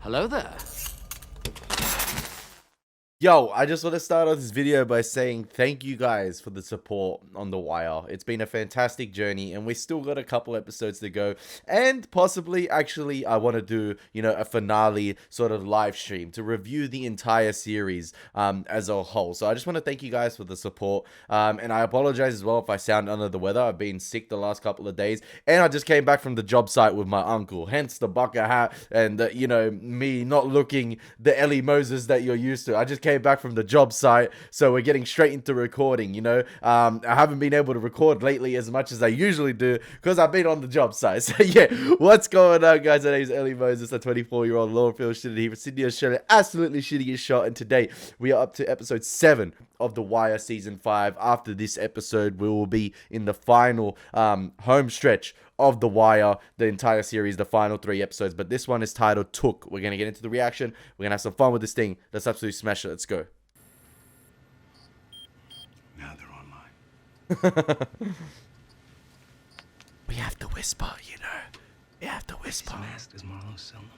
Hello there. Yo, I just want to start off this video by saying thank you guys for the support on The Wire. It's been a fantastic journey and we still got a couple episodes to go, and possibly actually I want to do, a finale sort of live stream to review the entire series as a whole. So I just want to thank you guys for the support, and I apologize as well if I sound under the weather. I've been sick the last couple of days and I just came back from the job site with my uncle, hence the bucket hat and me not looking the Elie Moses that you're used to. I just came back from the job site, so we're getting straight into recording. I haven't been able to record lately as much as I usually do because I've been on the job site. So yeah, what's going on, guys? My name is Elie Moses, a 24-year-old Lawfield student here from Sydney, Australia. Absolutely shitty shot, and today we are up to episode 7 of The Wire season 5. After this episode, we will be in the final home stretch of The Wire, the entire series, the final 3 episodes. But this one is titled Took. We're going to get into the reaction. We're going to have some fun with this thing. Let's absolutely smash it. Let's go. Now they're online. We have to whisper, We have to whisper. He's masked as Marlowe's cell number.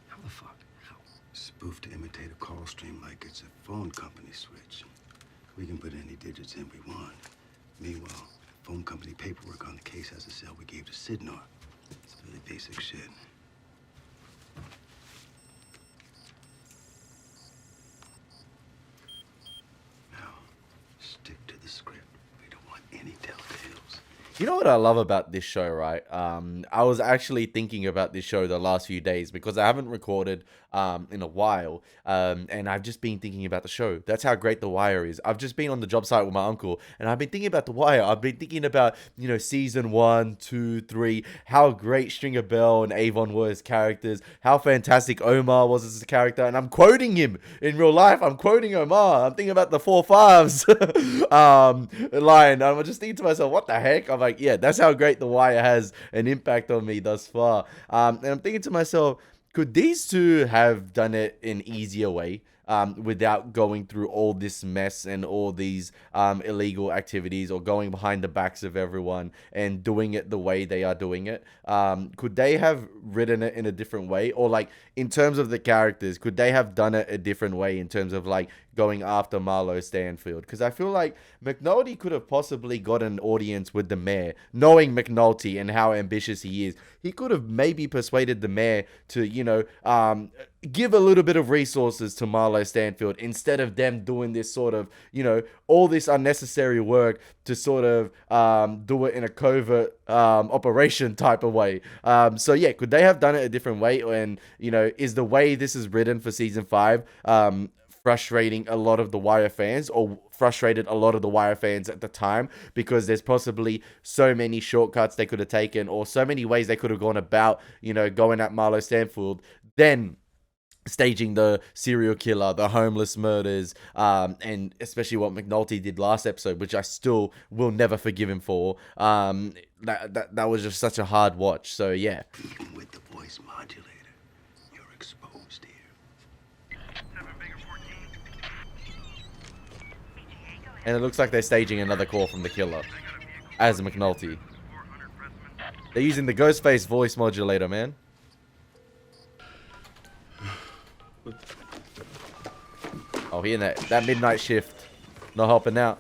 How the fuck? How? Spoof to imitate a call stream like it's a phone company switch. We can put any digits in we want. Meanwhile, phone company paperwork on the case has a cell we gave to Sidnor. It's really basic shit. Now, stick to the script. We don't want any telltales. You know what I love about this show, right? I was actually thinking about this show the last few days because I haven't recorded in a while, and I've just been thinking about the show. That's how great The Wire is. I've just been on the job site with my uncle, and I've been thinking about The Wire. I've been thinking about, season 1, 2, 3, how great Stringer Bell and Avon were as characters, how fantastic Omar was as a character, and I'm quoting him in real life. I'm quoting Omar. I'm thinking about the 4-5s line. I'm just thinking to myself, what the heck? I'm like, yeah, that's how great The Wire has an impact on me thus far. And I'm thinking to myself, could these two have done it an easier way without going through all this mess and all these illegal activities, or going behind the backs of everyone and doing it the way they are doing it? Could they have written it in a different way? Or, like, in terms of the characters, could they have done it a different way in terms of, like, going after Marlo Stanfield? Because I feel like McNulty could have possibly got an audience with the mayor. Knowing McNulty and how ambitious he is, he could have maybe persuaded the mayor to, give a little bit of resources to Marlo Stanfield instead of them doing this sort of, all this unnecessary work to sort of do it in a covert operation type of way. So yeah, could they have done it a different way? And, is the way this is written for season 5 frustrating a lot of The Wire fans, or frustrated a lot of The Wire fans at the time, because there's possibly so many shortcuts they could have taken, or so many ways they could have gone about, going at Marlo Stanfield, then staging the serial killer, the homeless murders, and especially what McNulty did last episode, which I still will never forgive him for. That was just such a hard watch. So yeah. Even with the voice modulator, you're exposed here. And it looks like they're staging another call from the killer as McNulty. They're using the Ghostface voice modulator, man. Oh, he in that midnight shift. Not helping out.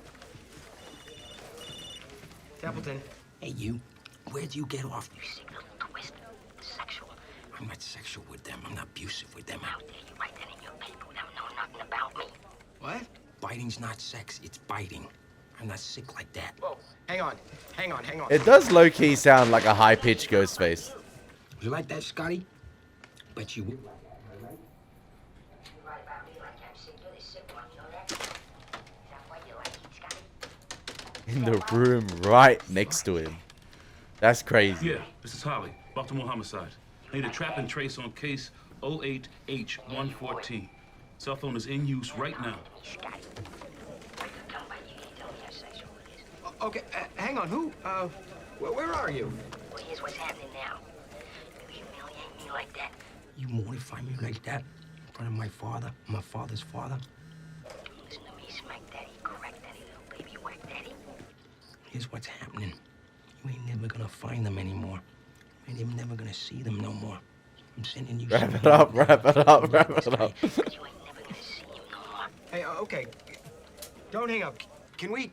Templeton. Hey, you. Where'd you get off? You see the little twist? Sexual. I'm not sexual with them. I'm not abusive with them. How dare you write that in your paper without knowing nothing about me? What? Biting's not sex. It's biting. I'm not sick like that. Whoa. Hang on. It does low-key sound like a high-pitched Ghostface. You like that, Scotty? Bet you will. In the room right next to him. That's crazy. Yeah, this is Holly, Baltimore homicide. I need a trap and trace on case 08H114. Cell phone is in use right now. Okay, hang on. Who? Where are you? Well, here's what's happening now. You humiliate me like that. You mortify me like that in front of my father, my father's father. Listen to me, smack daddy, correct daddy, little baby whack daddy. Here's what's happening. You ain't never gonna find them anymore. You ain't even never gonna see them no more. I'm sending you Wrap some it up, wrap it up, wrap it up. But you ain't never gonna see him no more. Hey, okay. Don't hang up. Can we?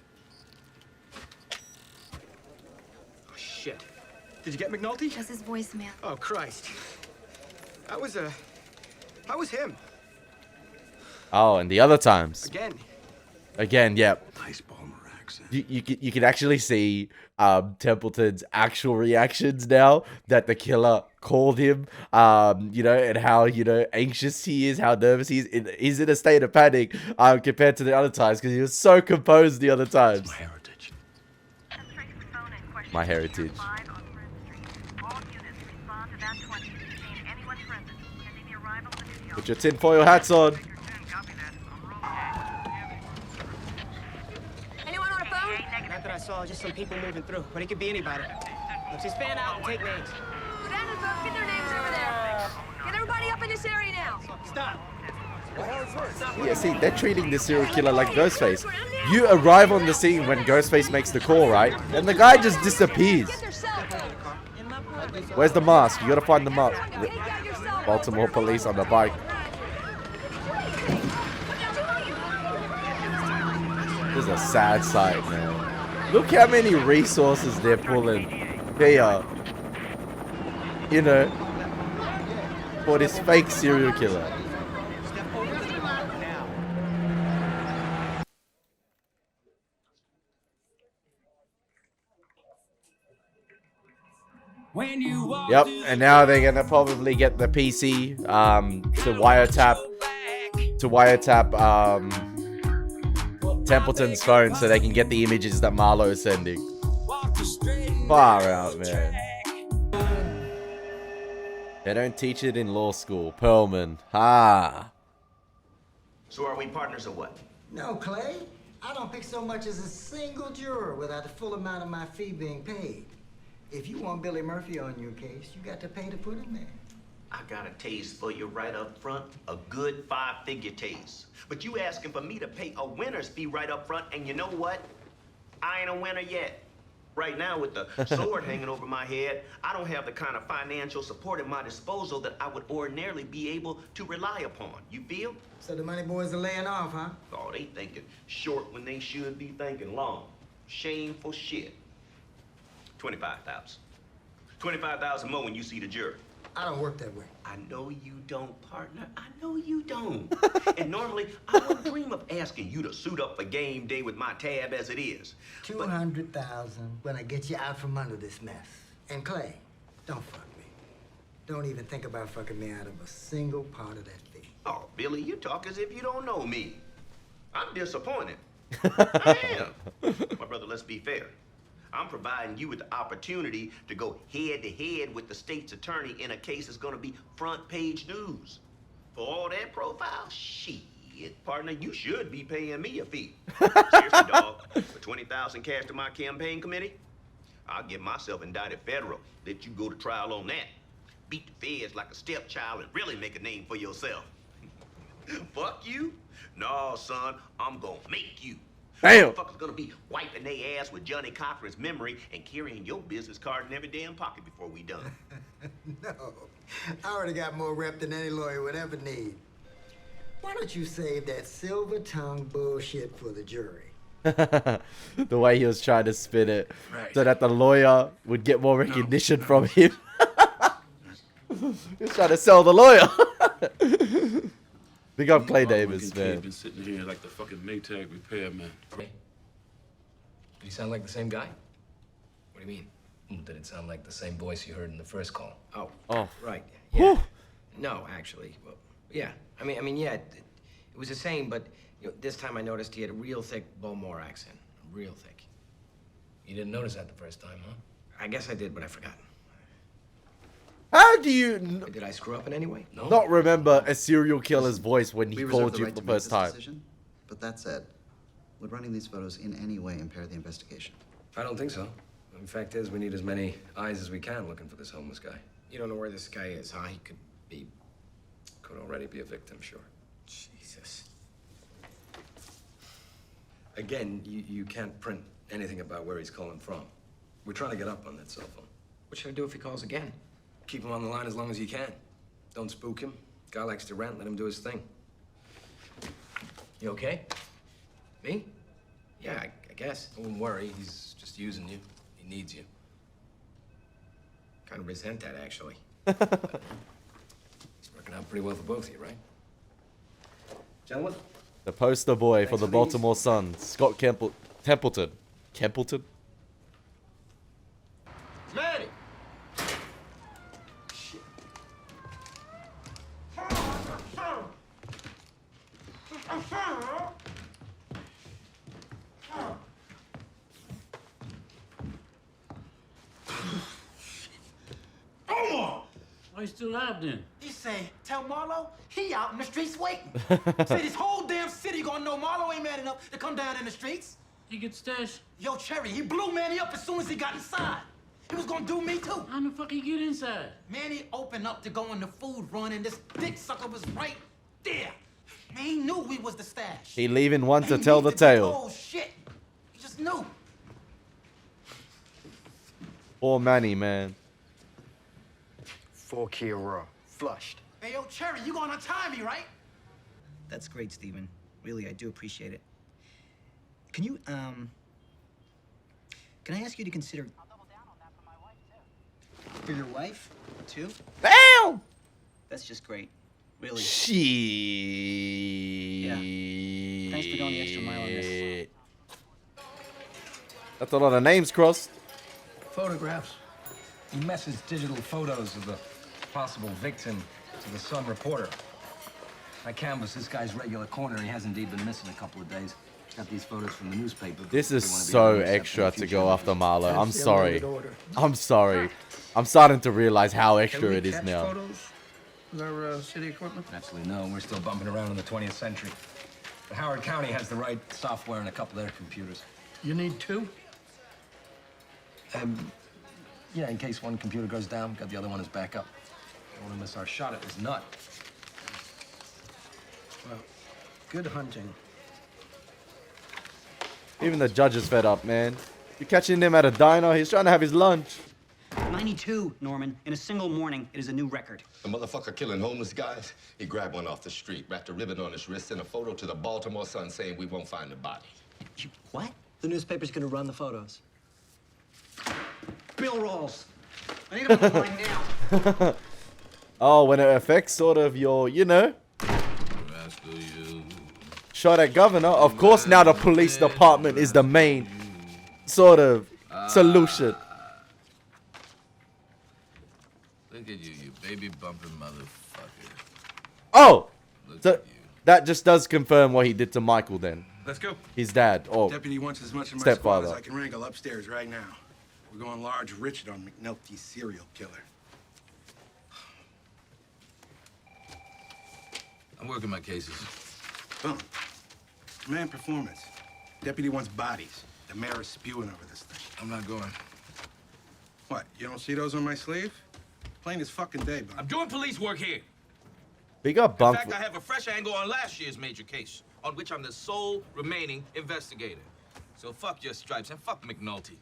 Oh, shit. Did you get McNulty? Just his voicemail. Oh, Christ. That was him. Oh, and the other times. Again, yep. Nice Balmer accent. You can actually see Templeton's actual reactions now that the killer called him, you know, and how, you know, anxious he is, how nervous he is. He's in a state of panic compared to the other times because he was so composed the other times. My heritage. My heritage. Put your tinfoil hats on. Anyone on a phone? Not that I saw, just some people moving through, but it could be anybody. Let's just fan out and take names. Lieutenant, folks, get their names over there. Get everybody up in this area now. Stop. Yeah, see, they're treating the serial killer like Ghostface. You arrive on the scene when Ghostface makes the call, right? And the guy just disappears. Get their cell phone. Where's the mask? You gotta find the mask. Baltimore police on the bike. This is a sad sight, man. Look how many resources they're pulling here, you know, for this fake serial killer. Yep, and now they're gonna probably get the PC to wiretap Templeton's phone so they can get the images that Marlo is sending. Far out, man. They don't teach it in law school. Perlman. Ha. So are we partners or what? No, Clay. I don't pick so much as a single juror without the full amount of my fee being paid. If you want Billy Murphy on your case, you got to pay to put him there. I got a taste for you right up front, a good 5-figure taste. But you asking for me to pay a winner's fee right up front, and you know what? I ain't a winner yet. Right now, with the sword hanging over my head, I don't have the kind of financial support at my disposal that I would ordinarily be able to rely upon. You feel? So the money boys are laying off, huh? Oh, they thinking short when they should be thinking long. Shameful shit. 25,000. 25,000 more when you see the jury. I don't work that way. I know you don't, partner. I know you don't. And normally, I wouldn't dream of asking you to suit up for game day with my tab as it is. 200,000 when I get you out from under this mess. And Clay, don't fuck me. Don't even think about fucking me out of a single part of that fee. Oh, Billy, you talk as if you don't know me. I'm disappointed. I am. My brother, let's be fair. I'm providing you with the opportunity to go head-to-head with the state's attorney in a case that's gonna be front-page news. For all that profile, shit, partner, you should be paying me a fee. Seriously, dog, for 20,000 cash to my campaign committee, I'll get myself indicted federal, let you go to trial on that. Beat the feds like a stepchild and really make a name for yourself. Fuck you? No, son, I'm gonna make you. Damn. Motherfuckers gonna be wiping their ass with Johnny Cochran's memory and carrying your business card in every damn pocket before we done. No, I already got more rep than any lawyer would ever need. Why don't you save that silver-tongued bullshit for the jury? The way he was trying to spin it so that the lawyer would get more recognition from him. He's trying to sell the lawyer. Big up Clay Davis, man. Been sitting here like the fucking Maytag repairman. Did he sound like the same guy? What do you mean? Did it sound like the same voice you heard in the first call? Oh, right. Yeah. No, actually. Well, yeah. I mean, yeah. It was the same, but this time I noticed he had a real thick Baltimore accent. Real thick. You didn't notice that the first time, huh? I guess I did, but I forgot. How do you Did I screw up in any way? No. not remember a serial killer's voice when he called you for the first time? But that said, would running these photos in any way impair the investigation? I don't think so. The fact is, we need as many eyes as we can looking for this homeless guy. You don't know where this guy is, huh? He could be... Could already be a victim, sure. Jesus. Again, you can't print anything about where he's calling from. We're trying to get up on that cell phone. What should I do if he calls again? Keep him on the line as long as you can. Don't spook him. Guy likes to rent, let him do his thing. You okay? Me? Yeah, I guess. Don't worry, he's just using you. He needs you. Kind of resent that, actually. It's working out pretty well for both of you, right? Gentlemen? The poster boy for Thanks the for these. Baltimore Sun, Scott Templeton. Templeton? Manny! Why you still out then? He say, tell Marlo he out in the streets waiting. Say this whole damn city gonna know Marlo ain't man enough to come down in the streets. He get stashed? Yo, Cherry, he blew Manny up as soon as he got inside. He was gonna do me too. How the fuck he get inside? Manny opened up to go on the food run and this dick sucker was right there. Man, he knew we was the stash. He leaving one to He tell the needed to be tale. told shit. He just knew. Poor Manny, man. 4 Kia raw, flushed. Hey, yo, Cherry, you gonna untie me, right? That's great, Steven. Really, I do appreciate it. Can you, can I ask you to consider... I'll double down on that for my wife, too. For your wife, too? Damn! That's just great. Really. Shit. Yeah. Thanks for going the extra mile on this. That's a lot of names crossed. Photographs. He messes digital photos of the possible victim to the Sun reporter. I canvassed this guy's regular corner. He has indeed been missing a couple of days. Got these photos from the newspaper. This is They wanna be so released extra after to the go future. after Marlo. I'm That's the sorry. unlimited order. I'm sorry. I'm starting to realize how extra it is now. Photos with our city equipment? Absolutely no. We're still bumping around in the 20th century. But Howard County has the right software and a couple of their computers. You need 2? Yeah, in case one computer goes down, got the other one as backup. Don't want to miss our shot at this nut. Well, good hunting. Even the judge is fed up, man. You're catching him at a diner. He's trying to have his lunch. 92, Norman. In a single morning, it is a new record. The motherfucker killing homeless guys, he grabbed one off the street, wrapped a ribbon on his wrist, sent a photo to the Baltimore Sun saying we won't find the body. What? The newspaper's gonna run the photos. Bill rolls. I need them on the line now. Oh, when it affects sort of your, you know, shot at governor. Of course, now the police department is the main sort of solution. Look at you, you baby bumping motherfucker. Oh, so that just does confirm what he did to Michael then. Let's go. His dad, or Deputy wants as much of my squad as stepfather. I can wrangle upstairs right now. We're going large Richard on McNulty's serial killer. I'm working my cases. Boom. Man, performance. Deputy wants bodies. The mayor is spewing over this thing. I'm not going. What, you don't see those on my sleeve? Plain as fucking day, bud. I'm doing police work here. Big up In bunk. fact, I have a fresh angle on last year's major case, on which I'm the sole remaining investigator. So fuck your stripes and fuck McNulty.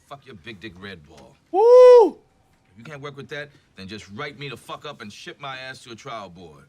Fuck your big dick red ball. Woo! If you can't work with that, then just write me the fuck up and ship my ass to a trial board.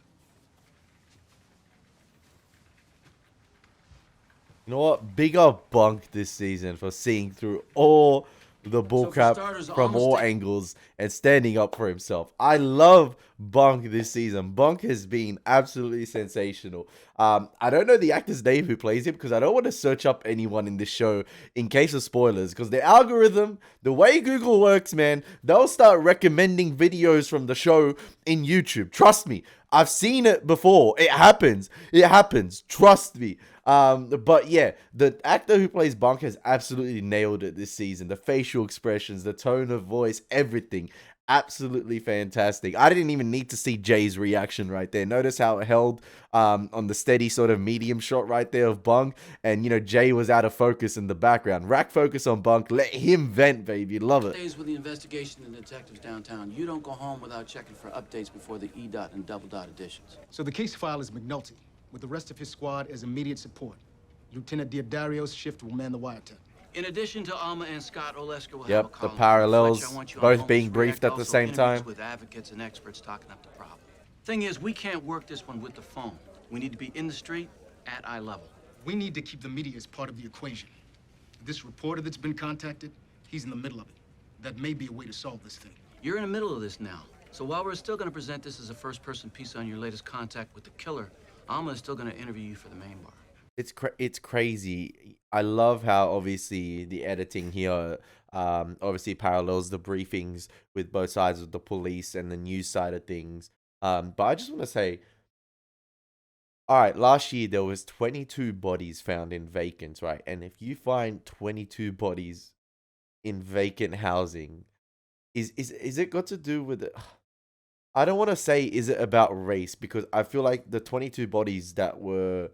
You know what? Big up Bunk this season for seeing through all the bullcrap starters, from almost all angles and standing up for himself. I love Bunk this season. Bunk has been absolutely sensational. I don't know the actor's name who plays him because I don't want to search up anyone in this show in case of spoilers, because the algorithm, the way Google works, man, they'll start recommending videos from the show in YouTube. Trust me. I've seen it before. It happens. It happens. Trust me. But yeah, the actor who plays Bunk has absolutely nailed it this season. The facial expressions, the tone of voice, everything. Absolutely fantastic. I didn't even need to see Jay's reaction right there. Notice how it held on the steady sort of medium shot right there of Bunk. And, you know, Jay was out of focus in the background. Rack focus on Bunk. Let him vent, baby. Love it. Days with the investigation and detectives downtown. You don't go home without checking for updates before the E-dot and double-dot editions. So the case file is McNulty, with the rest of his squad as immediate support. Lieutenant Diodario's shift will man the wiretap. In addition to Alma and Scott, Olesker will have a Yep, the column. parallels, Fletch, I want you on both Homeless being briefed React, at the also same interviews time. with advocates and experts talking up the problem. Thing is, we can't work this one with the phone. We need to be in the street at eye level. We need to keep the media as part of the equation. This reporter that's been contacted, he's in the middle of it. That may be a way to solve this thing. You're in the middle of this now. So while we're still going to present this as a first-person piece on your latest contact with the killer, Alma is still going to interview you for the main bar. It's crazy. I love how obviously the editing here obviously parallels the briefings with both sides of the police and the news side of things. But I just want to say, all right, last year there was 22 bodies found in vacants, right? And if you find 22 bodies in vacant housing, is it got to do with it? I don't want to say is it about race, because I feel like the 22 bodies that were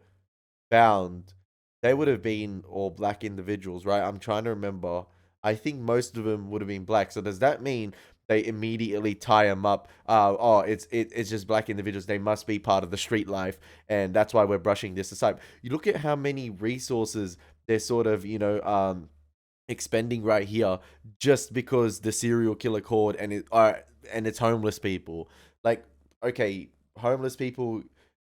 found, they would have been all black individuals, right? I'm trying to remember. I think most of them would have been black. So does that mean they immediately tie them up? Oh, it's just black individuals. They must be part of the street life, and that's why we're brushing this aside. You look at how many resources they're sort of, expending right here just because the serial killer called and it's homeless people. Like, okay, homeless people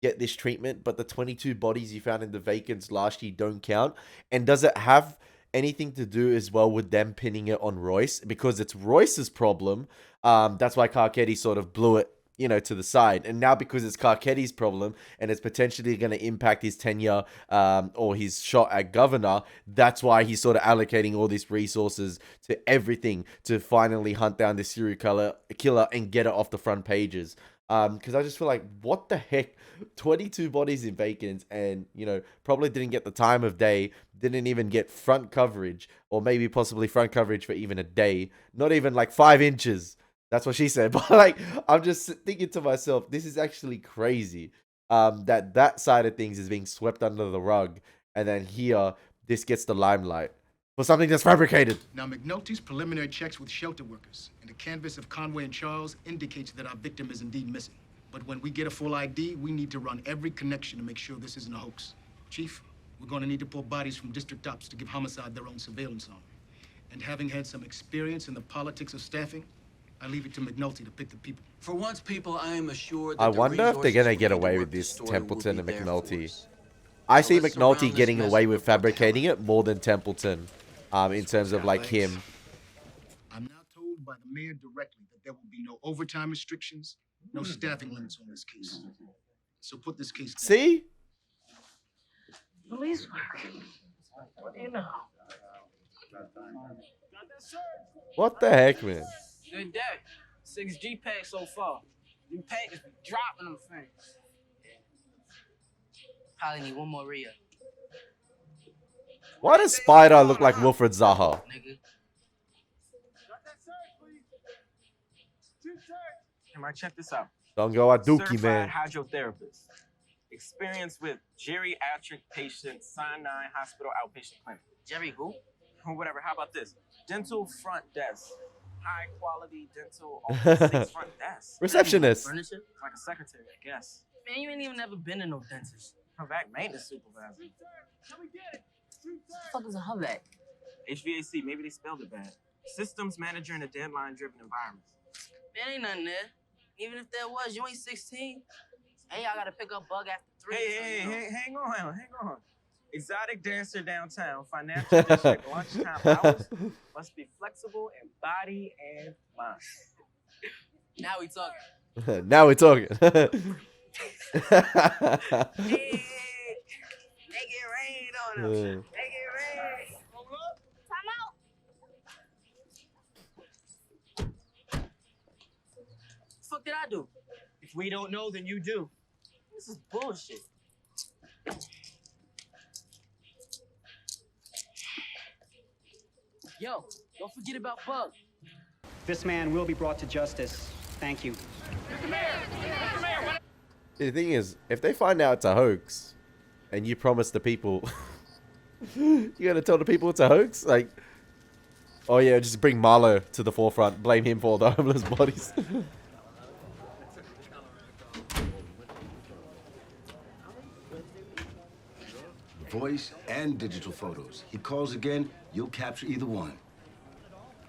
get this treatment, but the 22 bodies you found in the vacants last year don't count. And does it have anything to do as well with them pinning it on Royce? Because it's Royce's problem. That's why Carcetti sort of blew it, to the side. And now because it's Carcetti's problem and it's potentially going to impact his tenure or his shot at governor, that's why he's sort of allocating all these resources to everything to finally hunt down this serial killer and get it off the front pages. Because I just feel like, what the heck? 22 bodies in vacants, and probably didn't get the time of day, didn't even get front coverage, or maybe possibly front coverage for even a day, not even like 5 inches. That's what she said. But like, I'm just thinking to myself, this is actually crazy. That side of things is being swept under the rug, and then here this gets the limelight for something that's fabricated. Now, McNulty's preliminary checks with shelter workers and the canvas of Conway and Charles indicates that our victim is indeed missing. But when we get a full ID, we need to run every connection to make sure this isn't a hoax. Chief, we're going to need to pull bodies from district ops to give homicide their own surveillance on. And having had some experience in the politics of staffing, I leave it to McNulty to pick the people. For once, people, I am assured that I wonder if they're going to get away with this, Templeton and McNulty. I see McNulty getting away with fabricating it more than Templeton, in terms of like him. I'm now told by the mayor directly that there will be no overtime restrictions, no staffing limits on this case. So put this case down. See? Police work. What do you know? What the heck, man? Good day. 6G pack so far. You packers be dropping them things. Probably need one more Rhea. Why does Spider look like Wilfred Zaha? Nigga. Hey, check this out. Don't go at Dookie, man. Certified hydrotherapist. Experience with geriatric patients, Sinai Hospital outpatient clinic. Jerry who? Or whatever. How about this? Dental front desk. High quality dental office front desk. Receptionist. Furniture? Like a secretary, I guess. Man, you ain't even never been in no dentist. Come back, maintenance supervisor. What the fuck is a HUVAC? HVAC, maybe they spelled it bad. Systems manager in a deadline-driven environment. Man, ain't nothing there. Even if there was, you ain't 16. Hey, y'all gotta pick up bug after 3. Hey, hang on. Exotic dancer downtown, financial district, lunchtime hours. Must be flexible in body and mind. Now we talking. Now we're talking. Hey, make it rain on them. Make it rain. Time out. What the fuck did I do? If we don't know, then you do. This is bullshit. Yo, don't forget about Bug. This man will be brought to justice. Thank you. The thing is, if they find out it's a hoax, and you promise the people, you gonna tell the people it's a hoax? Like, oh yeah, just bring Marlo to the forefront, blame him for all the homeless bodies. voice and digital photos. He calls again, you'll capture either one.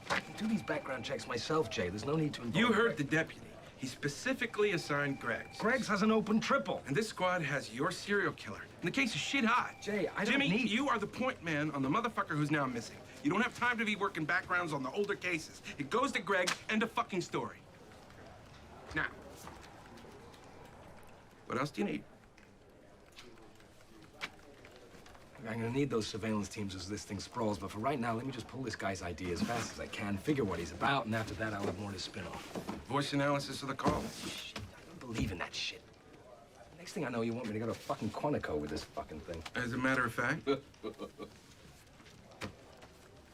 I can do these background checks myself, Jay. There's no need to involve You heard Greg. the deputy. He specifically assigned Greg's. Greg's has an open triple. And this squad has your serial killer. And the case is shit hot. Jay, I don't Jimmy, need... you are the point man on the motherfucker who's now missing. You don't have time to be working backgrounds on the older cases. It goes to Greg, end of fucking story. Now, what else do you need? I'm gonna need those surveillance teams as this thing sprawls, but for right now, let me just pull this guy's ID as fast as I can, figure what he's about, and after that, I'll have more to spin off. Voice analysis of the call. Shit, I don't believe in that shit. Next thing I know, you want me to go to fucking Quantico with this fucking thing. As a matter of fact,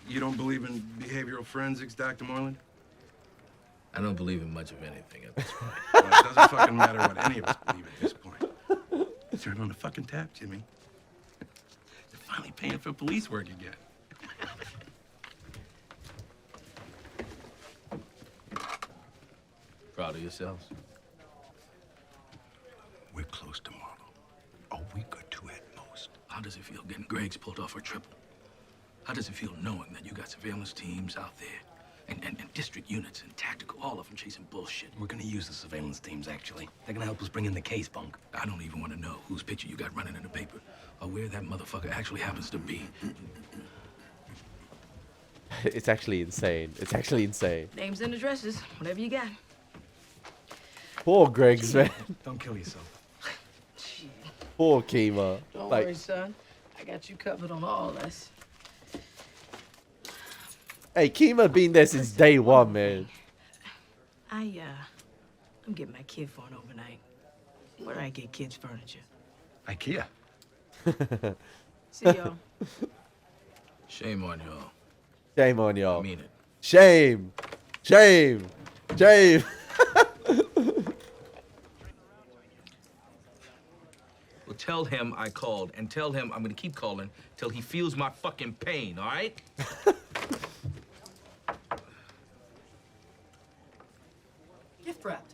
you don't believe in behavioral forensics, Dr. Moreland? I don't believe in much of anything at this point. Well, it doesn't fucking matter what any of us believe at this point. Turn on the fucking tap, Jimmy. They're finally paying for police work again. Proud of yourselves? We're close to Marlowe. A week or two at most. How does it feel getting Greg's pulled off for triple? How does it feel knowing that you got surveillance teams out there and district units and tactical, all of them chasing bullshit? We're gonna use the surveillance teams, actually. They're gonna help us bring in the case, Bunk. I don't even want to know whose picture you got running in the paper or where that motherfucker actually happens to be. It's actually insane. It's actually insane. Names and addresses, whatever you got. Poor Greg's, man. Don't kill yourself. Poor Kima. Don't Like, worry, son. I got you covered on all this. hey, Kima been there since day one, man. I'm getting my kid for an overnight. Where do I get kids' furniture? IKEA. See y'all. Shame on y'all. Shame on y'all. I mean it. Shame. Shame. Shame. Well, tell him I called, and tell him I'm gonna keep calling till he feels my fucking pain, all right? Gift wrapped.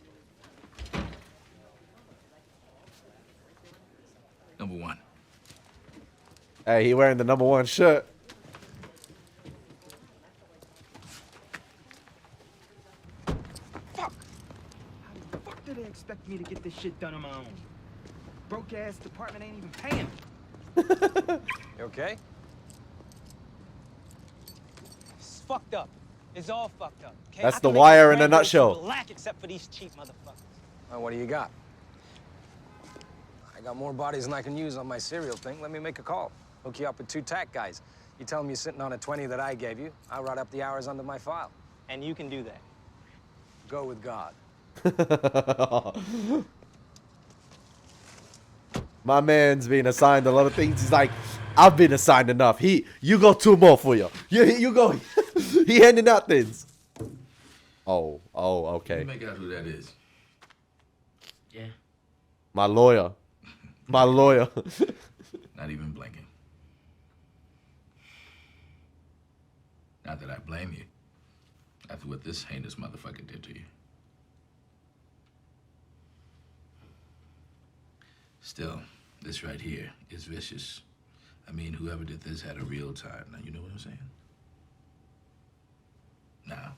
Number one. Hey, he wearing the #1 shirt. Fuck! How the fuck do they expect me to get this shit done on my own? Broke ass department ain't even paying. You okay? It's fucked up. It's all fucked up. Okay? That's I The can make Wire this in a brand new nutshell. black except for these cheap motherfuckers. Well, what do you got? I got more bodies than I can use on my serial thing. Let me make a call. Hook you up with 2 tack guys. You tell them you're sitting on a 20 that I gave you. I'll write up the hours under my file. And you can do that. Go with God. My man's been assigned a lot of things. He's like, I've been assigned enough. You got 2 more for you. You go. He handing out things. Oh, okay. You make out who that is. Yeah. My lawyer. My lawyer. Not even blinking. Not that I blame you. After what this heinous motherfucker did to you. Still, this right here is vicious. I mean, whoever did this had a real time. Now, you know what I'm saying? Now,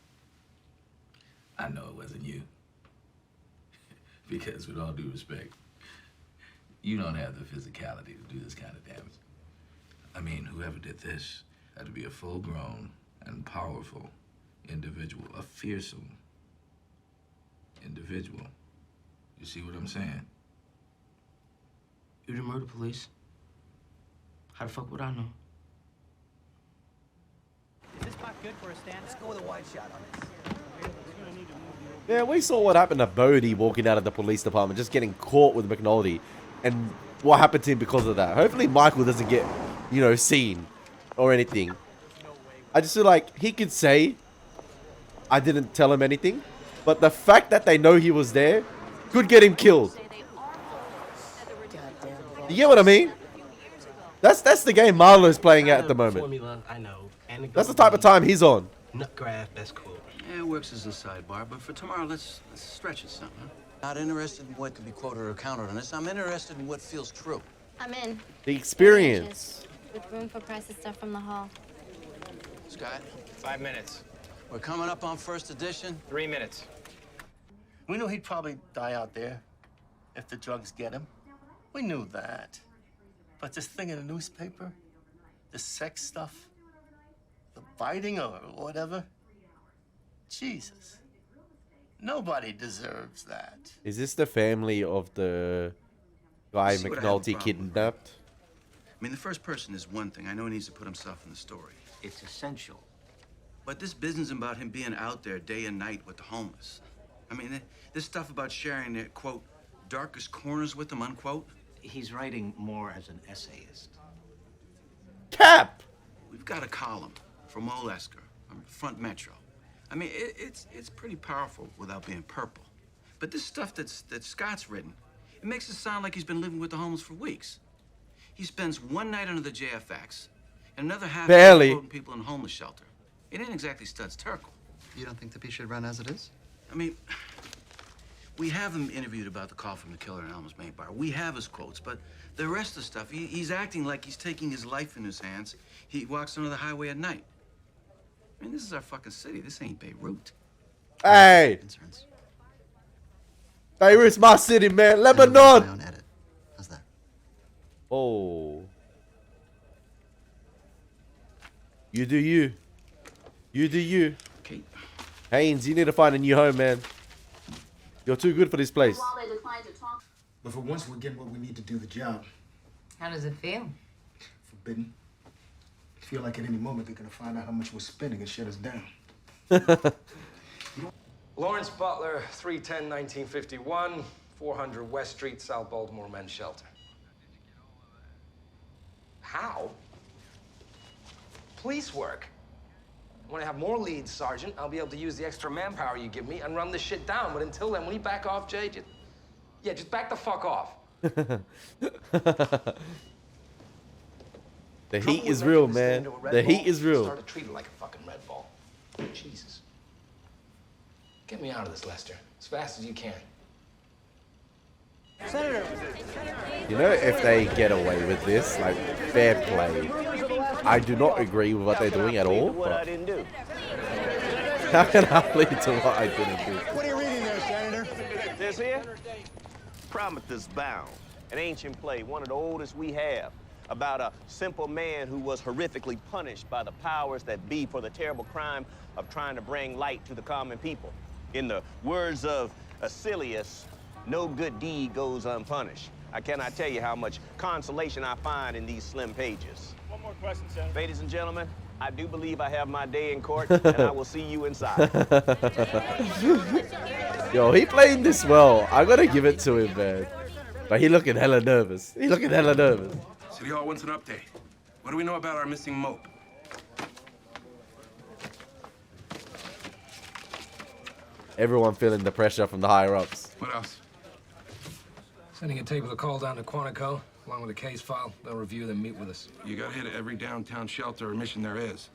I know it wasn't you. Because with all due respect, you don't have the physicality to do this kind of damage. I mean, whoever did this had to be a full-grown and powerful individual, a fearsome individual. You see what I'm saying? You the murder police. How the fuck would I know? Is this spot good for a stand? Let's go with a wide shot on this. Yeah, we saw what happened to Bodie walking out of the police department, just getting caught with McNulty, and what happened to him because of that. Hopefully Michael doesn't get, seen or anything. I just feel like he could say, I didn't tell him anything, but the fact that they know he was there could get him killed. You get what I mean? That's the game Marlo's playing at the moment. Formula, I know. That's the type of time he's on. Nut graph, that's cool. Yeah, it works as a sidebar, but for tomorrow, let's stretch it some, huh? Not interested in what could be quoted or countered on this. I'm interested in what feels true. I'm in. The experience. With room for prices stuff from the hall. Scott, 5 minutes. we're coming up on first edition. 3 minutes. We knew he'd probably die out there if the drugs get him. We knew that. But this thing in the newspaper, the sex stuff, the biting or whatever, Jesus. Nobody deserves that. Is this the family of the guy See what I have a McNulty problem with. kidnapped? I mean, the first person is one thing. I know he needs to put himself in the story. It's essential. But this business about him being out there day and night with the homeless. I mean, this stuff about sharing the, quote, darkest corners with them, unquote. He's writing more as an essayist. Cap! We've got a column from Olesker, Front Metro. I mean, it's pretty powerful without being purple. But this stuff that Scott's written, it makes it sound like he's been living with the homeless for weeks. He spends one night under the JFX and another half Barely. quoting people in a homeless shelter. It ain't exactly Studs Terkel. You don't think the piece should run as it is? I mean, we have him interviewed about the call from the killer in Elm's Main Bar. We have his quotes, but the rest of the stuff, he's acting like he's taking his life in his hands. He walks under the highway at night. I mean, this is our fucking city. This ain't Beirut. Hey! Beirut's my city, man. Lebanon! How's that? Oh. You do you. You do you. Okay. Haynes, you need to find a new home, man. You're too good for this place. But for once, we're getting what we need to do the job. How does it feel? Forbidden. Feel like at any moment they're gonna find out how much we're spending and shut us down. Lawrence Butler, 310-1951, 400 West Street, South Baltimore Men's Shelter. How? Police work. When I have more leads, Sergeant, I'll be able to use the extra manpower you give me and run this shit down. But until then, will you back off, Jay? Just back the fuck off. The heat is real, man. The heat is real. Started treated like a fucking red ball. Jesus. Get me out of this, Lester, as fast as you can. Senator. You know, if they get away with this, like, fair play. I do not agree with what they're doing at all, What I but didn't do. how can I plead to what I didn't do? What are you reading there, Senator? This here? Prometheus Bound, an ancient play, one of the oldest we have, about a simple man who was horrifically punished by the powers that be for the terrible crime of trying to bring light to the common people. In the words of Asilius, no good deed goes unpunished. I cannot tell you how much consolation I find in these slim pages. One more question, Senator. Ladies and gentlemen, I do believe I have my day in court, and I will see you inside. Yo, he playing this well. I gotta give it to him, man. But he looking hella nervous. He looking hella nervous. City Hall wants an update. What do we know about our missing mope? Everyone feeling the pressure from the higher ups. What else? Sending a tape of the call down to Quantico, along with a case file. They'll review, then meet with us. You gotta hit every downtown shelter or mission there is.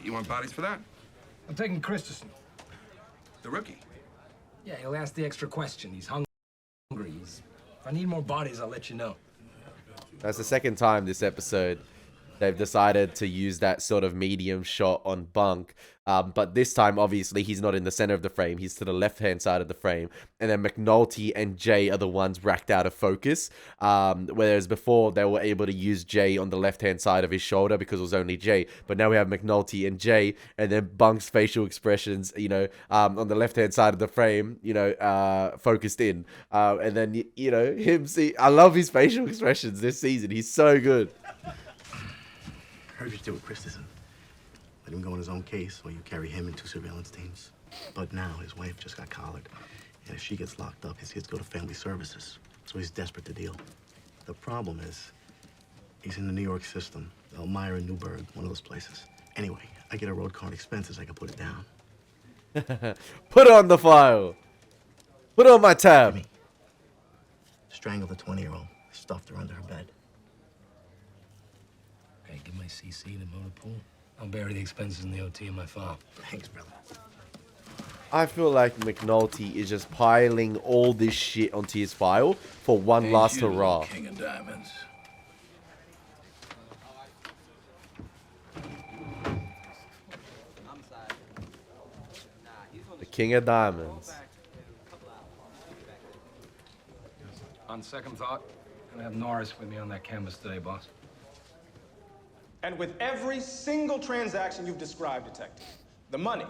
You want bodies for that? I'm taking Christensen. The rookie? Yeah, he'll ask the extra question. He's hungry. If I need more bodies, I'll let you know. That's the second time this episode they've decided to use that sort of medium shot on Bunk. But this time, obviously, he's not in the center of the frame. He's to the left-hand side of the frame. And then McNulty and Jay are the ones racked out of focus. Whereas before, they were able to use Jay on the left-hand side of his shoulder because it was only Jay. But now we have McNulty and Jay. And then Bunk's facial expressions, you know, on the left-hand side of the frame, you know, focused in. And then, you know, him see... I love his facial expressions this season. He's so good. Heard you did with Christensen. Let him go on his own case while you carry him and 2 surveillance teams. But now his wife just got collared. And if she gets locked up, his kids go to family services. So he's desperate to deal. The problem is, he's in the New York system. Elmira and Newburgh, one of those places. Anyway, I get a road card expenses, I can put it down. Put it on the file. Put it on my tab. Jimmy, strangled a 20-year-old, stuffed her under her bed. Okay, give my CC the motor pool. I'll bury the expenses in the OT in my file. Thanks, brother. I feel like McNulty is just piling all this shit onto his file for one last hurrah. King of Diamonds. King of Diamonds. On second thought, I'm gonna have Norris with me on that canvas today, boss. And with every single transaction you've described, Detective, the money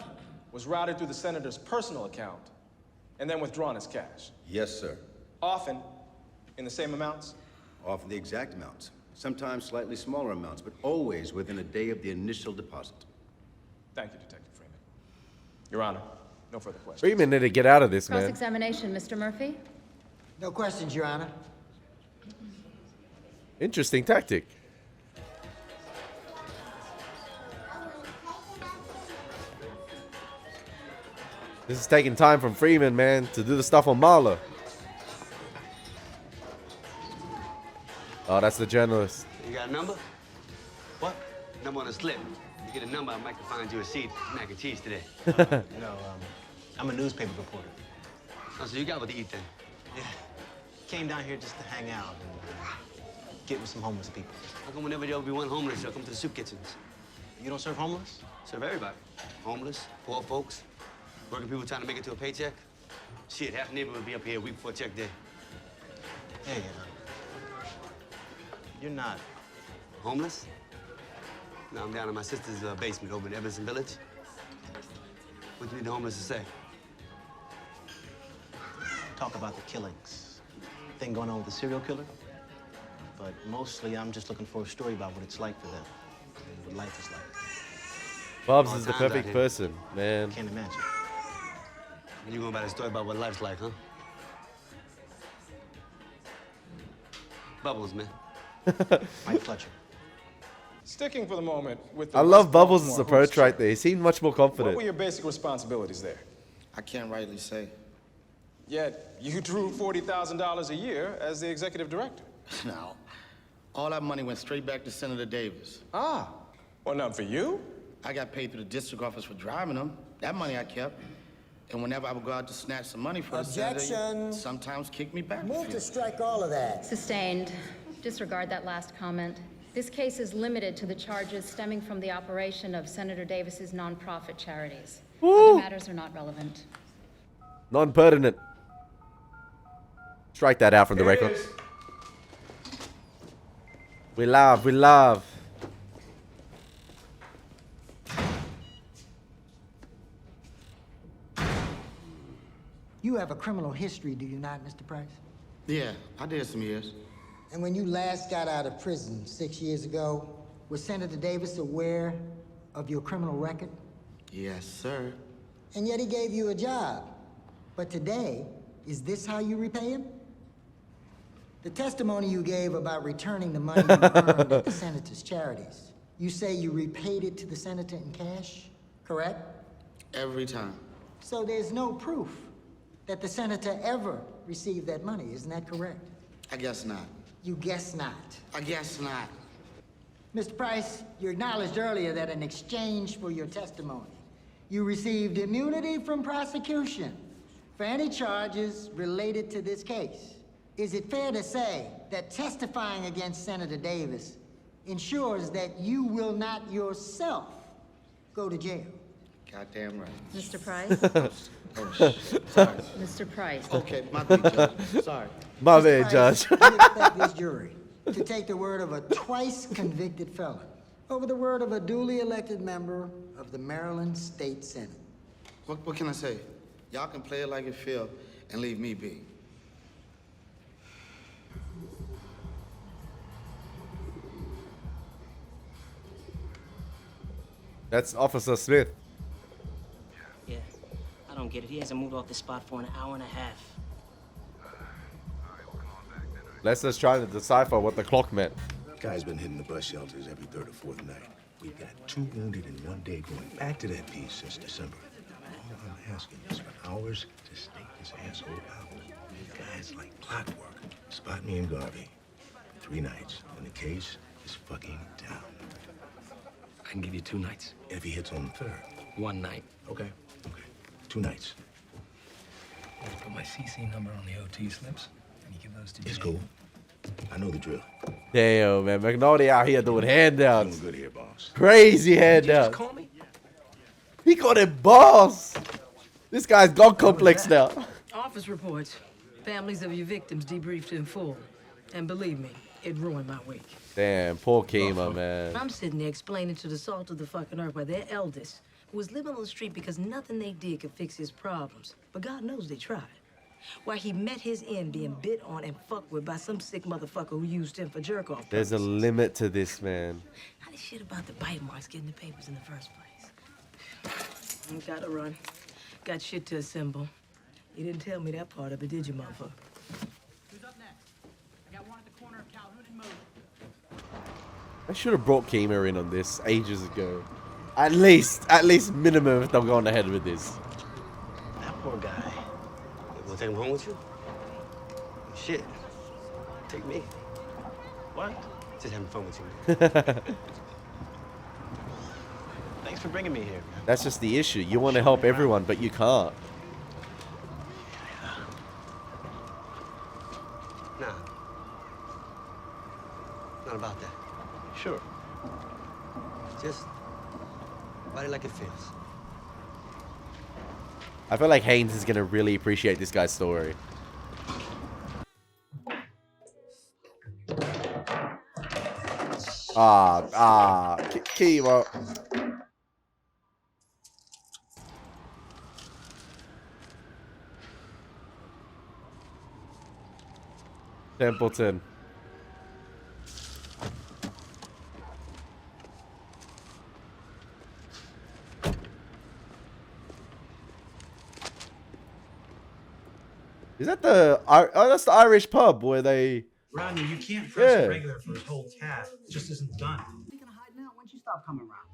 was routed through the senator's personal account and then withdrawn as cash. Yes, sir. Often in the same amounts. Often the exact amounts. Sometimes slightly smaller amounts, but always within a day of the initial deposit. Thank you, Detective Freeman. Your Honor, no further questions. Freeman need to get out of this, man. Cross-examination, Mr. Murphy. No questions, Your Honor. Interesting tactic. This is taking time from Freeman, man, to do the stuff on Marla. Oh, that's the journalist. You got a number? What? Number on a slip. You get a number, I might can find you a seat, mac and cheese today. I'm a newspaper reporter. Oh, so you got what to eat then? Yeah. Came down here just to hang out and get with some homeless people. How come whenever there'll be one homeless, you'll come to the soup kitchens? You don't serve homeless? Serve everybody. Homeless, poor folks, working people trying to make it to a paycheck. Shit, half the neighborhood will be up here a week before check day. Hey, you're not homeless? No, I'm down in my sister's basement over in Evanston Village. What do you need the homeless to say? Talk about the killings. Thing going on with the serial killer. But mostly, I'm just looking for a story about what it's like for them. And what life is like. Bob's is the perfect person, man. Can't imagine. And you're going about a story about what life's like, huh? Bubbles, man. Mike Fletcher. Sticking for the moment with the I love West Bubbles' Baltimore approach hoops right trip. there. He seemed much more What confident. were your basic responsibilities there? I can't rightly say. Yet you drew $40,000 a year as the executive director. Now, all that money went straight back to Senator Davis. Ah, well, none for you. I got paid through the district office for driving them. That money I kept. And whenever I would go out to snatch some money for the senator, Objection. he'd sometimes kick me back. Move to strike all of that. Sustained. Disregard that last comment. This case is limited to the charges stemming from the operation of Senator Davis's nonprofit charities. Woo. Other matters are not relevant. Non-pertinent. Strike that out from the record. We love, we love. You have a criminal history, do you not, Mr. Price? Yeah, I did some years. And when you last got out of prison 6 years ago, was Senator Davis aware of your criminal record? Yes, sir. And yet he gave you a job. But today, is this how you repay him? The testimony you gave about returning the money you earned at the senator's charities, you say you repaid it to the senator in cash, correct? Every time. So there's no proof that the senator ever received that money, isn't that correct? I guess not. You guess not. I guess not. Mr. Price, you acknowledged earlier that in exchange for your testimony, you received immunity from prosecution for any charges related to this case. Is it fair to say that testifying against Senator Davis ensures that you will not yourself go to jail? Goddamn right. Mr. Price? Oh, shit. Sorry. Mr. Price. Okay, my bad, Judge. Sorry. My bad, Judge. We expect this jury to take the word of a twice convicted felon over the word of a duly elected member of the Maryland State Senate. What can I say? Y'all can play it like you feel and leave me be. That's Officer Smith. Yeah, I don't get it. He hasn't moved off the spot for an hour and a half. Let's just try to decipher what the clock meant. Guy's been hitting the bus shelters every third or fourth night. We've got 2 wounded in 1 day going back to that piece since December. All I'm asking is for hours to stake this asshole out. Guys like clockwork. Spot me and Garvey. 3 nights, and the case is fucking down. I can give you 2 nights. If he hits on the 3rd. 1 night. Okay. 2 nights. Put my CC number on the OT slips, and you give those to It's Jay. cool. I know the drill. Damn, man. McNulty out here doing handouts. Doing good here, boss. Crazy Did you just handouts. call me? He called it boss. This guy's God complex now. Office reports. Families of your victims debriefed in full. And believe me, it ruined my week. Damn, poor Kima, man. I'm sitting there explaining to the salt of the fucking earth why their eldest, who was living on the street because nothing they did could fix his problems, but God knows they tried. Why he met his end being bit on and fucked with by some sick motherfucker who used him for jerk-off. There's a limit to this, man. How did shit about the bite marks get in the papers in the first place? Gotta run. Got shit to assemble. You didn't tell me that part of it, did you, motherfucker? Who's up next? I got one at the corner of Calhoun and Moody. I should have brought Kima in on this ages ago. At least minimum if they're going ahead with this. That poor guy. You wanna take him home with you? Shit. Take me. What? Just having fun with you. Thanks for bringing me here. That's just the issue. You want to help everyone, but you can't. Nah. Not about that. Sure. Just body like it feels. I feel like Haynes is going to really appreciate this guy's story. Kima. Templeton. Is that the... Oh, that's the Irish pub where they... Rodney, you can't press regular for his whole tab. It just isn't done. You gonna hide now? When'd you stop coming around?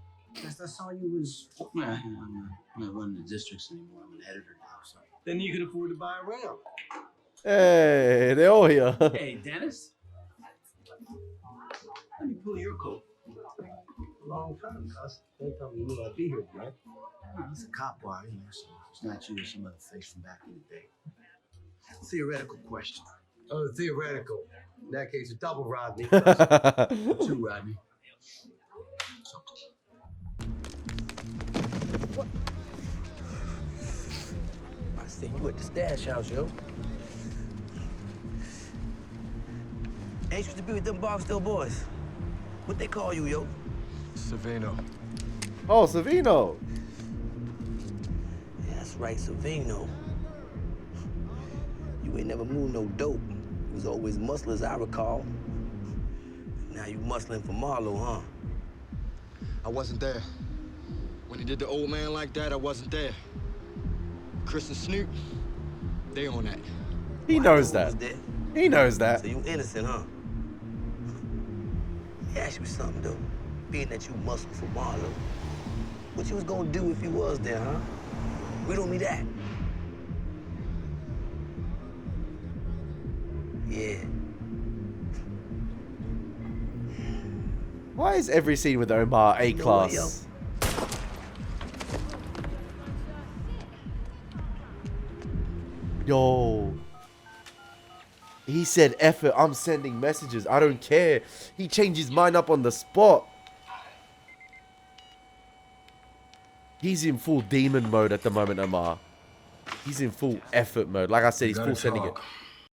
Guess I saw you was... Yeah, I'm not running the districts anymore. I'm an editor now, so... Then you can afford to buy a rail. Hey, they're all here. Hey, Dennis. Let me pull your coat. Long time, cuz. Don't tell me you knew I'd be here, right? It's a cop bar, you know, so it's not you or some other face from back in the day. Theoretical question. Oh, theoretical. In that case, a double Rodney. Two Rodney. What? I see you at the stash house, yo. Ain't used to be with them Barksdale boys. What they call you, yo? Savino. Oh, Savino. Yeah, that's right, Savino. You ain't never moved no dope. You was always muscle, as I recall. Now you muscling for Marlowe, huh? I wasn't there. When he did the old man like that, I wasn't there. Chris and Snoop, they on that. He knows that. He knows that. So you innocent, huh? Let me ask you something, though. Being that you muscle for Marlowe, what you was gonna do if you was there, huh? Riddle me that. Yeah. Why is every scene with Omar A-class? Yo. He said, F it, I'm sending messages. I don't care. He changed his mind up on the spot. He's in full demon mode at the moment, Omar. He's in full effort mode. Like I said, he's full sending it.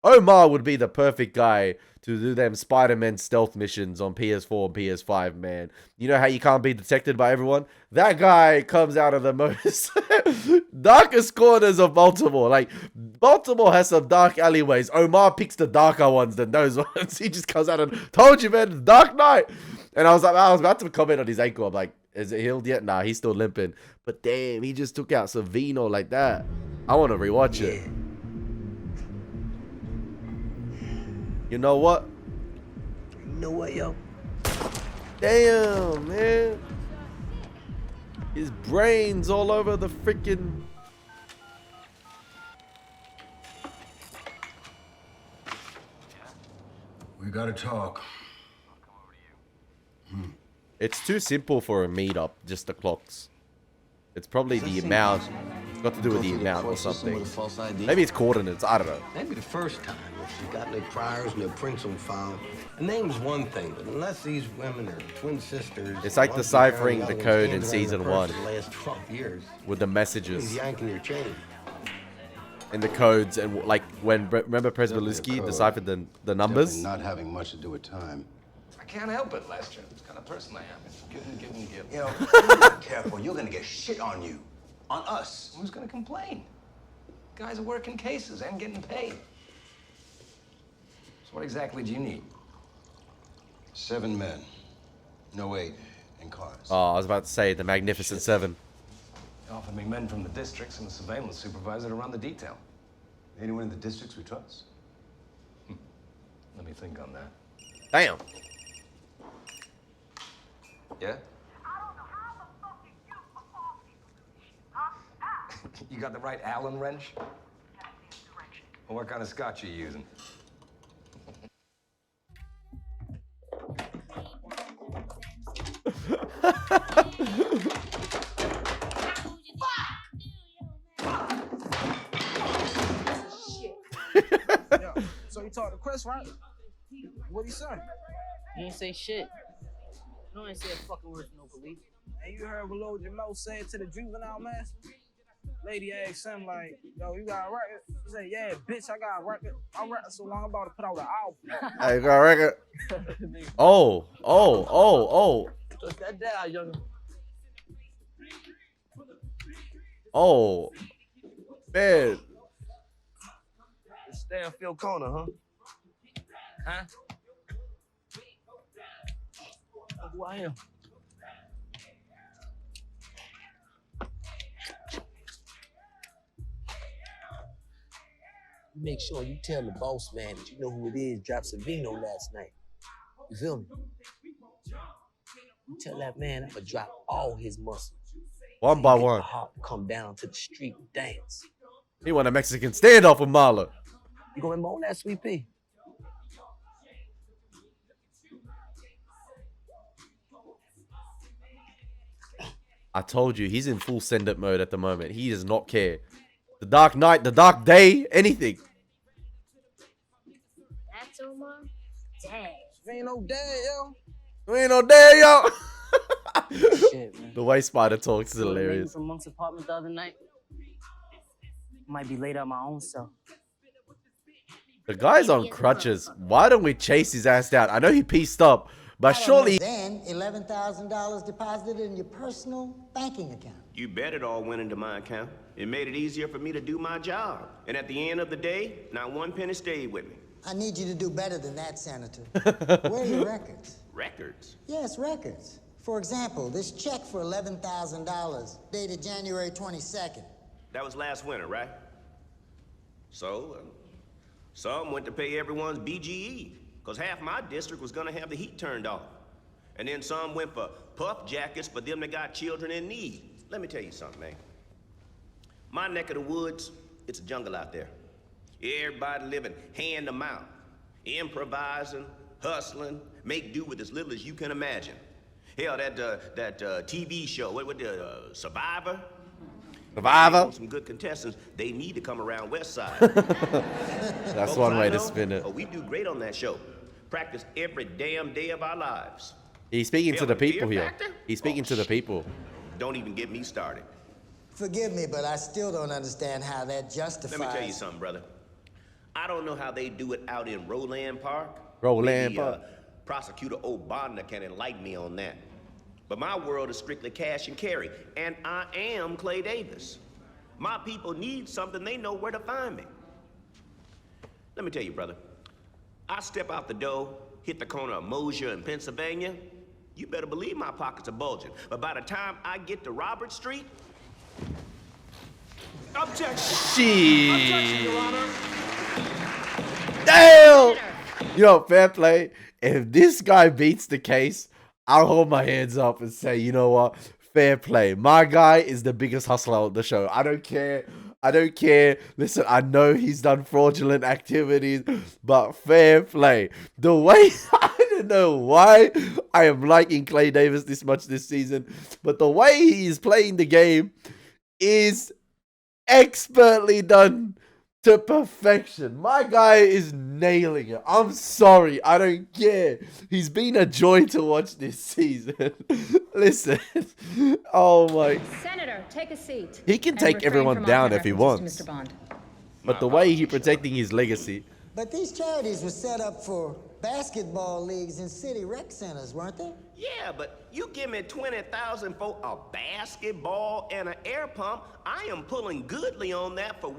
Omar would be the perfect guy to do them Spider-Man stealth missions on PS4 and PS5, man. You know how you can't be detected by everyone? That guy comes out of the most darkest corners of Baltimore. Like, Baltimore has some dark alleyways. Omar picks the darker ones than those ones. He just comes out and told you, man, Dark Knight. And I was about to comment on his ankle. I'm like, is it healed yet? Nah, he's still limping. But damn, he just took out Savino like that. I want to rewatch it. You know what? You know what, yo? Damn, man. His brain's all over the freaking... We gotta talk. It's too simple for a meetup, just the clocks. It's probably the amount. It's got to do with the amount or something. Maybe it's coordinates, I don't know. Maybe the first time, if she's got no priors, no prints on file. A name's one thing, but unless these women are twin sisters... It's like deciphering the code in season 1 the last 12 years, with the messages. yanking your chain. in the codes and like when remember Presbelisky deciphered the numbers. Definitely not having much to do with time. I can't help it, Lester. It's kind of person I am. It's give and give and give. You know, if you're not careful, you're gonna get shit on you. On us. Who's gonna complain? Guys are working cases and getting paid. So what exactly do you need? 7 men. No 8 in cars. Oh, I was about to say the Magnificent Seven. They offered me men from the districts and the surveillance supervisor to run the detail. Anyone in the districts we trust? Let me think on that. Damn. Yeah? You got the right Allen wrench? Well, what kind of scotch are you using? Yeah. So you talked to Chris, right? What'd he say? He ain't say shit. No, ain't say a fucking word to no police. And you heard what Lil Jamo said to the juvenile master? Lady asked him, like, yo, you got a record? He said, yeah, bitch, I got a record. My record so long, I'm about to put out an album. I got a record. Oh. Put that down, young. Oh. Man. Stanfield Corner, huh? Huh? Who I am? Make sure you tell the boss man that you know who it is. Dropped Savino last night. You feel me? You tell that man I'm gonna drop all his muscle. One by one. Heart come down to the street and dance. He want a Mexican standoff with Marla. You gonna remember on that, Sweet Pea? I told you, he's in full send-up mode at the moment. He does not care. The dark night, the dark day, anything. That's Omar? Dang. Ain't no day, yo. We ain't no day, yo. Shit, man. The way Spider talks is Lady hilarious. from Monk's apartment the other night. Might be laid out my own cell. The guy's on crutches. Why don't we chase his ass down? I know he pieced up, but surely... Then $11,000 deposited in your personal banking account. You bet it all went into my account. It made it easier for me to do my job. And at the end of the day, not one penny stayed with me. I need you to do better than that, Senator. Where are your records? Records? Yes, records. For example, this check for $11,000, dated January 22nd. That was last winter, right? So, some went to pay everyone's BGE, because half my district was gonna have the heat turned off. And then some went for puff jackets for them that got children in need. Let me tell you something, man. My neck of the woods, it's a jungle out there. Everybody living hand to mouth, improvising, hustling, make do with as little as you can imagine. Hell, that TV show, what the Survivor? Survivor? Some good contestants, they need to come around West Side. That's one way to spin it. Oh, we do great on that show. Practice every damn day of our lives. He's speaking to the people Fear here. factor? He's speaking to the people. Don't even get me started. Forgive me, but I still don't understand how that justifies... Let me tell you something, brother. I don't know how they do it out in Roland Park. Roland Maybe, Park. Prosecutor O'Bonner can enlighten me on that. But my world is strictly cash and carry, and I am Clay Davis. My people need something, they know where to find me. Let me tell you, brother. I step out the door, hit the corner of Mosier and Pennsylvania, you better believe my pockets are bulging. But by the time I get to Robert Street... Objection! Objection, Your Honor! Damn! Yo, fair play. If this guy beats the case, I'll hold my hands up and say, you know what? Fair play. My guy is the biggest hustler on the show. I don't care. I don't care. Listen, I know he's done fraudulent activities, but fair play. The way, I don't know why I am liking Clay Davis this much this season, but the way he is playing the game is expertly done to perfection. My guy is nailing it. I'm sorry. I don't care. He's been a joy to watch this season. Listen. Oh my. Senator, take a seat. He can And take refrain everyone from down offhand if he references wants. to Mr. Bond. but the way he protecting his legacy. But these charities were set up for basketball leagues in city rec centers, weren't they? Yeah, but you give me 20,000 for a basketball and an air pump, I am pulling goodly on that for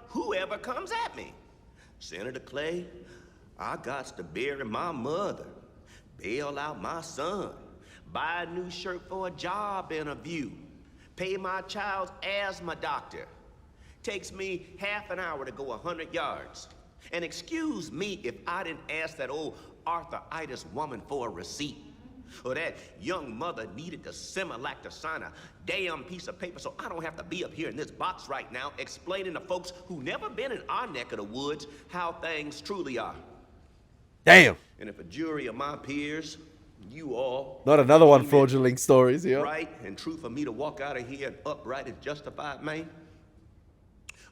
whoever comes at me. Senator Clay, I got to bury my mother, bail out my son, buy a new shirt for a job interview, pay my child's asthma doctor. Takes me half an hour to go 100 yards. And excuse me if I didn't ask that old arthritis woman for a receipt. Or that young mother needed the Similac to sign a damn piece of paper so I don't have to be up here in this box right now explaining to folks who never been in our neck of the woods how things truly are. Damn. And if a jury of my peers, you all... Not another one fraudulent stories here. Right and true for me to walk out of here and upright and justified, man.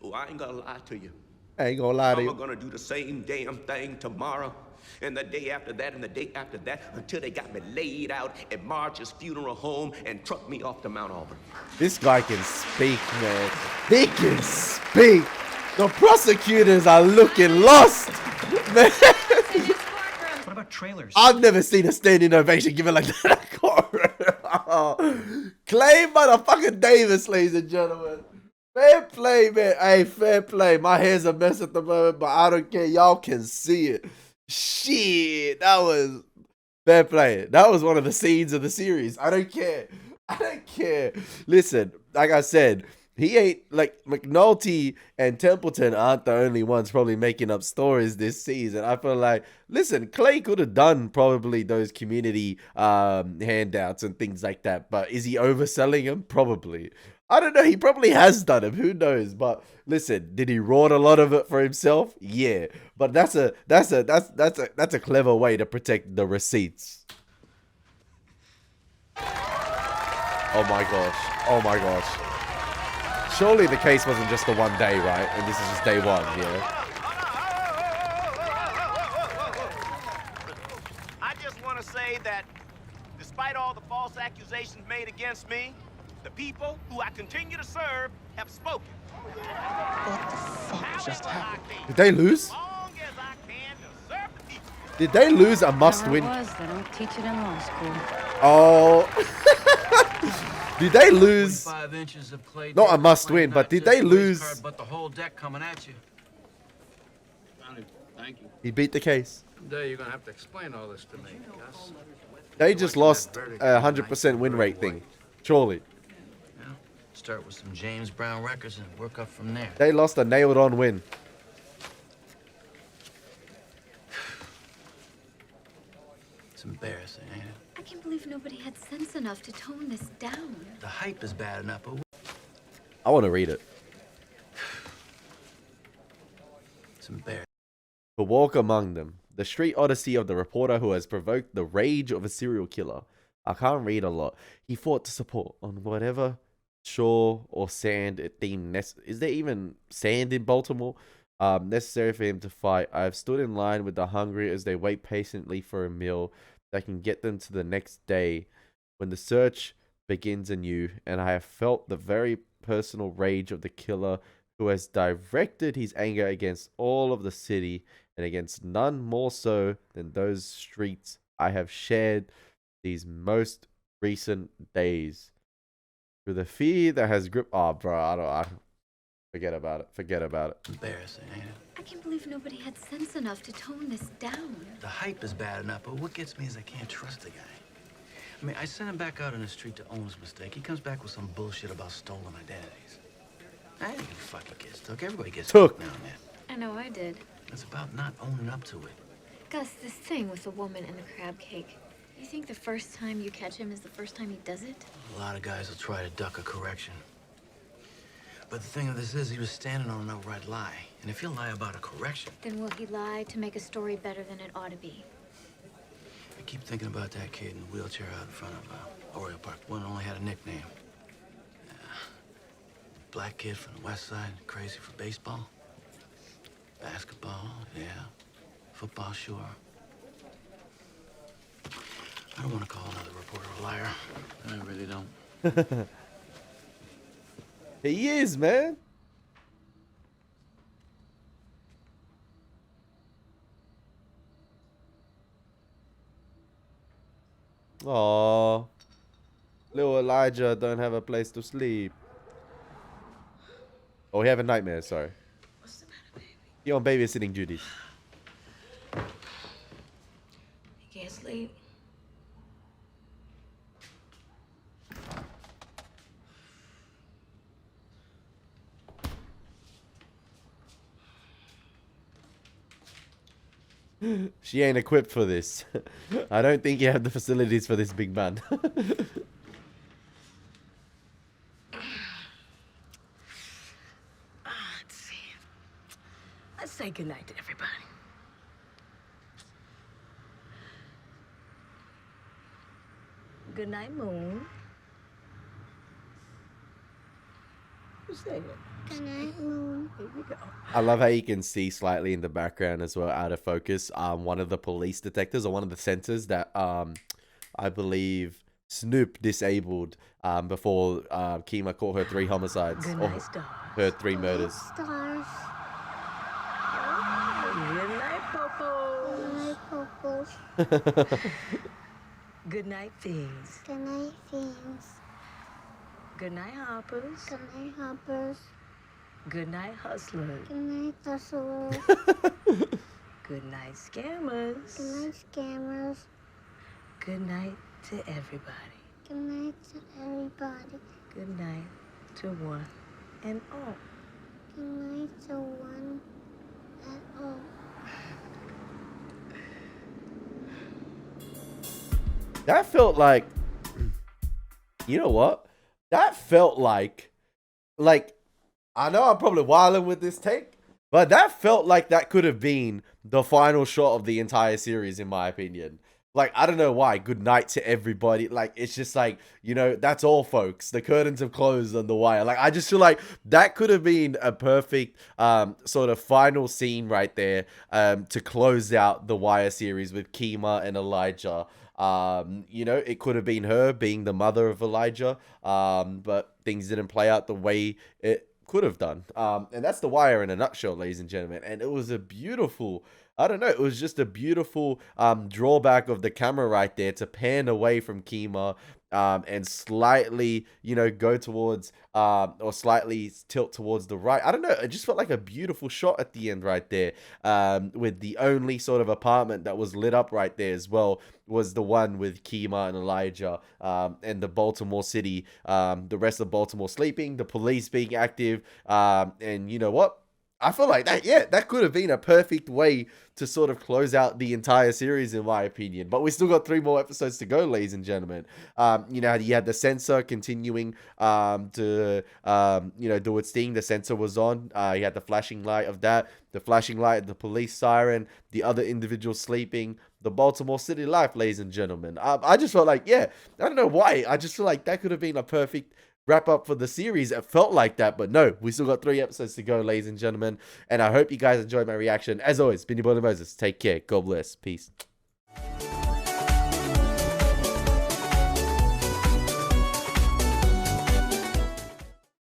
Oh, I ain't gonna lie to you. I ain't gonna lie to you. I'm gonna do the same damn thing tomorrow, and the day after that, and the day after that, until they got me laid out at Marge's funeral home and trucked me off to Mount Auburn. This guy can speak, man. He can speak. The prosecutors are looking lost, man. What about trailers? I've never seen a standing ovation given like that. Clay motherfucking Davis, ladies and gentlemen. Fair play, man. Hey, fair play. My hair's a mess at the moment, but I don't care. Y'all can see it. Shit, that was fair play. That was one of the scenes of the series. I don't care. I don't care. Listen, like I said, he ain't like McNulty and Templeton aren't the only ones probably making up stories this season. I feel like, listen, Clay could have done probably those community handouts and things like that, but is he overselling them? Probably. I don't know. He probably has done them. Who knows? But listen, did he rot a lot of it for himself? Yeah. But that's a clever way to protect the receipts. Oh my gosh. Oh my gosh. Surely the case wasn't just the one day, right? And this is just day one, yeah. I just want to say that despite all the false accusations made against me, the people who I continue to serve have spoken. What the fuck just happened? Did they lose? Did they lose a must-win? They don't teach it in law school. Oh. Did they lose? 5 inches of clay. Not a must-win, but did they lose? But the whole deck coming at you. Thank you. He beat the case. Someday you're gonna have to explain all this to me, Gus. They just lost a 100% win rate thing. Surely. Start with some James Brown records and work up from there. They lost a nailed-on win. It's embarrassing, ain't it? I can't believe nobody had sense enough to tone this down. The hype is bad enough, but I want to read it. it's embarrassing. To walk among them, the street odyssey of the reporter who has provoked the rage of a serial killer. I can't read a lot. He fought to support on whatever shore or sand it deemed necessary. Is there even sand in Baltimore? Necessary for him to fight. I have stood in line with the hungry as they wait patiently for a meal that can get them to the next day when the search begins anew, and I have felt the very personal rage of the killer who has directed his anger against all of the city and against none more so than those streets I have shared these most recent days. Through the fear that has gripped... Oh, bro, I forget about it. Forget about it. Embarrassing, ain't it? I can't believe nobody had sense enough to tone this down. The hype is bad enough, but what gets me is I can't trust the guy. I mean, I sent him back out on the street to own his mistake. He comes back with some bullshit about stolen identities. I ain't gonna fucking get stuck. Everybody gets stuck now and then. I know I did. It's about not owning up to it. Gus, this thing with the woman and the crab cake. You think the first time you catch him is the first time he does it? A lot of guys will try to duck a correction. But the thing of this is, he was standing on an outright lie. And if he'll lie about a correction... Then will he lie to make a story better than it ought to be? I keep thinking about that kid in the wheelchair out in front of Oriole Park. One only had a nickname. Black kid from the west side, crazy for baseball. Basketball, yeah. Football, sure. I don't want to call another reporter a liar. I really don't. He is, man. Aww. Little Elijah don't have a place to sleep. Oh, he have a nightmare, sorry. What's the matter, baby? He on babysitting duties. You can't sleep? She ain't equipped for this. I don't think you have the facilities for this big man. Let's see. Let's say goodnight to everybody. Good night, Moon. Who said it? Good night, Moon. Here we go. I love how you can see slightly in the background as well, out of focus, one of the police detectives or one of the sensors that I believe Snoop disabled before Kima caught her 3 homicides. Good Or night, stars. her 3 murders. Stars. Good night, Popo. Good night, Popos. Good night, Fiends. Good night, Fiends. Good night, Hoppers. Good night, Hoppers. Good night, Hustlers. Good night, Hustlers. Good night, Scammers. Good night, Scammers. Good night to everybody. Good night to everybody. Good night to one and all. Good night to one and all. That felt like, you know what? That felt like, I know I'm probably wilding with this take, but that felt like that could have been the final shot of the entire series, in my opinion. Like, I don't know why. Good night to everybody. Like, it's just like, you know, that's all, folks. The curtains have closed on The Wire. Like, I just feel like that could have been a perfect sort of final scene right there to close out The Wire series with Kima and Elijah. You know, it could have been her being the mother of Elijah, but things didn't play out the way it could have done. And that's The Wire in a nutshell, ladies and gentlemen. And it was a beautiful, I don't know, it was just a beautiful drawback of the camera right there to pan away from Kima and slightly, you know, go towards or slightly tilt towards the right. I don't know, it just felt like a beautiful shot at the end right there, with the only sort of apartment that was lit up right there as well was the one with Kima and Elijah, and the Baltimore City, the rest of Baltimore sleeping, the police being active, and you know what? I feel like that, yeah, that could have been a perfect way to sort of close out the entire series, in my opinion. But we still got 3 more episodes to go, ladies and gentlemen. You know, you had the sensor continuing to, you know, do its thing. The sensor was on. You had the flashing light of that, the flashing light of the police siren, the other individual sleeping, the Baltimore City life, ladies and gentlemen. I just felt like, yeah, I don't know why. I just feel like that could have been a perfect wrap up for the series. It felt like that, but no, we still got 3 episodes to go, ladies and gentlemen, and I hope you guys enjoyed my reaction. As always, been your boy Elie Moses. Take care. God bless. Peace.